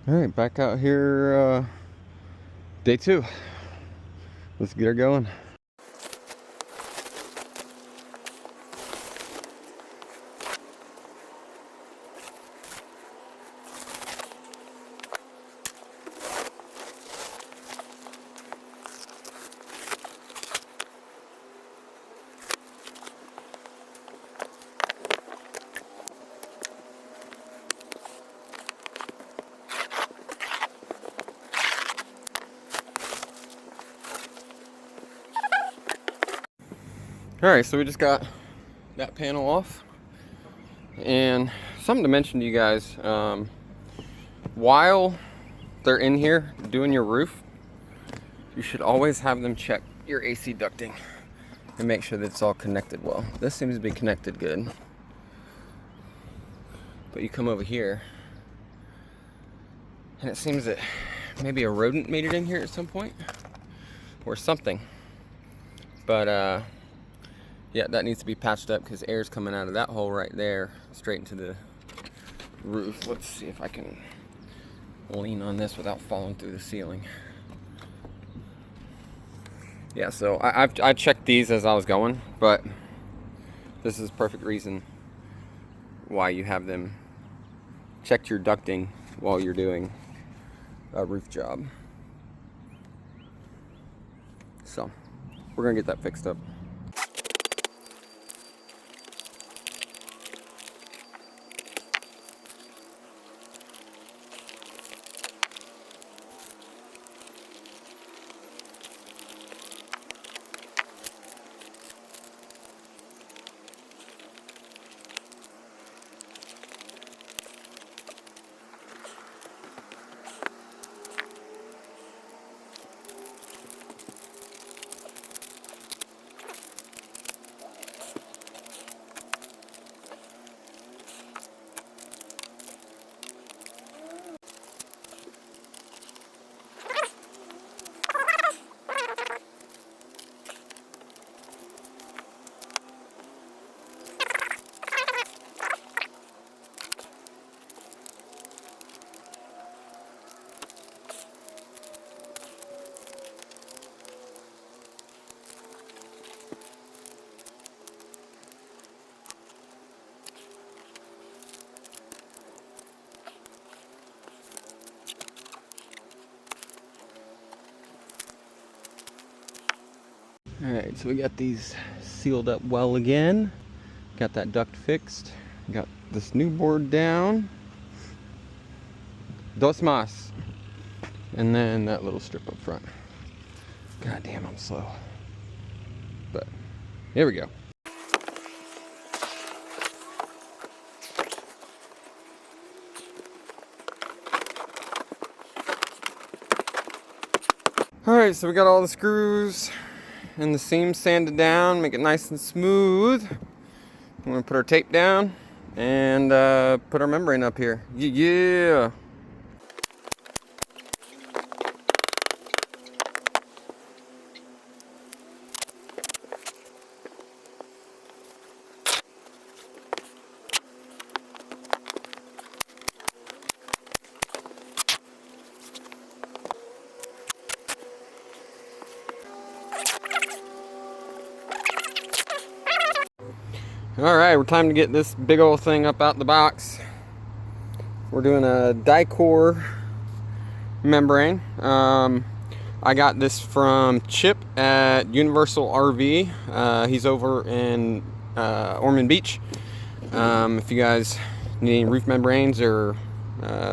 All right, back out here, day 2. Let's get her going. All right, so we just got that panel off, and something to mention to you guys, while they're in here doing your roof, you should always have them check your AC ducting and make sure that it's all connected well. This seems to be connected good, but you come over here and it seems that maybe a rodent made it in here at some point or something, but yeah, that needs to be patched up because air's coming out of that hole right there straight into the roof. Let's see if I can lean on this without falling through the ceiling. Yeah, so I checked these as I was going, but this is perfect reason why you have them check your ducting while you're doing a roof job. So we're gonna get that fixed up. All right, so we got these sealed up well again. Got that duct fixed. Got this new board down. Dos más. And then that little strip up front. God damn, I'm slow. But here we go. All right, so we got all the screws and the seams sanded down, make it nice and smooth. We're gonna put our tape down and put our membrane up here. Yeah. All right, we're time to get this big old thing up out the box. We're doing a Dicor membrane. I got this from Chip at Universal RV. He's over in Ormond Beach. If you guys need any roof membranes or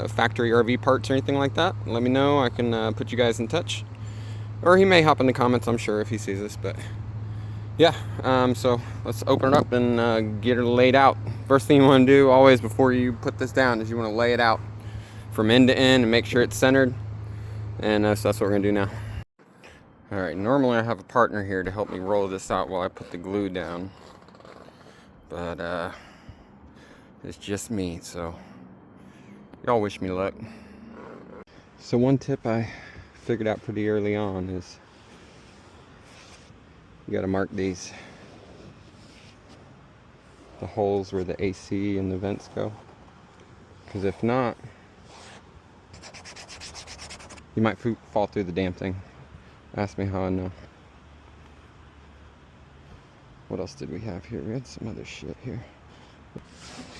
factory RV parts or anything like that, let me know. I can put you guys in touch. Or he may hop in the comments, I'm sure, if he sees this. But yeah, so let's open it up and get it laid out. First thing you want to do always before you put this down is you want to lay it out from end to end and make sure it's centered. And so that's what we're going to do now. All right, normally I have a partner here to help me roll this out while I put the glue down. But it's just me, so y'all wish me luck. So one tip I figured out pretty early on is you got to mark the holes where the AC and the vents go, because if not, You might fall through the damn thing. Ask me how I know. What else did we have here? We had some other shit here.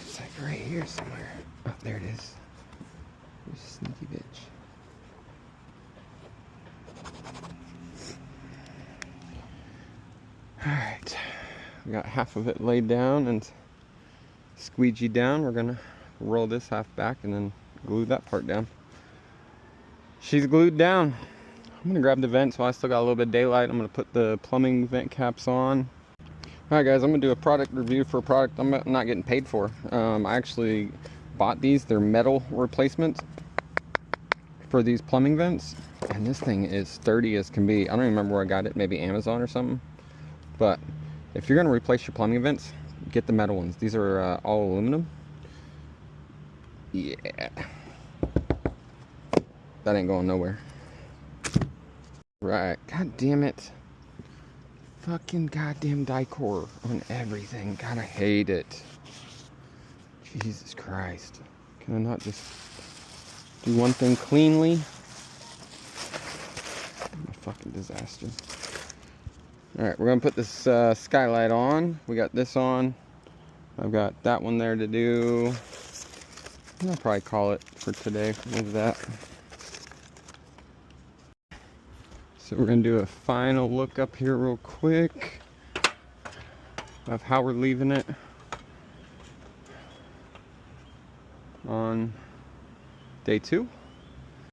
It's like right here somewhere. Oh, there it is. You sneaky bitch. Alright. We got half of it laid down and squeegeed down. We're gonna roll this half back and then glue that part down. She's glued down. I'm gonna grab the vents while I still got a little bit of daylight. I'm gonna put the plumbing vent caps on. Alright guys, I'm gonna do a product review for a product I'm not getting paid for. I actually bought these. They're metal replacements for these plumbing vents. And this thing is sturdy as can be. I don't even remember where I got it, maybe Amazon or something. But if you're gonna replace your plumbing vents, get the metal ones. These are all aluminum. Yeah. That ain't going nowhere. Right, god damn it. Fucking goddamn Dicor on everything. God, I hate it. Jesus Christ. Can I not just do one thing cleanly? I'm a fucking disaster. Alright, we're gonna put this skylight on. We got this on. I've got that one there to do. I'll probably call it for today. Leave that. So we're gonna do a final look up here real quick of how we're leaving it on day 2.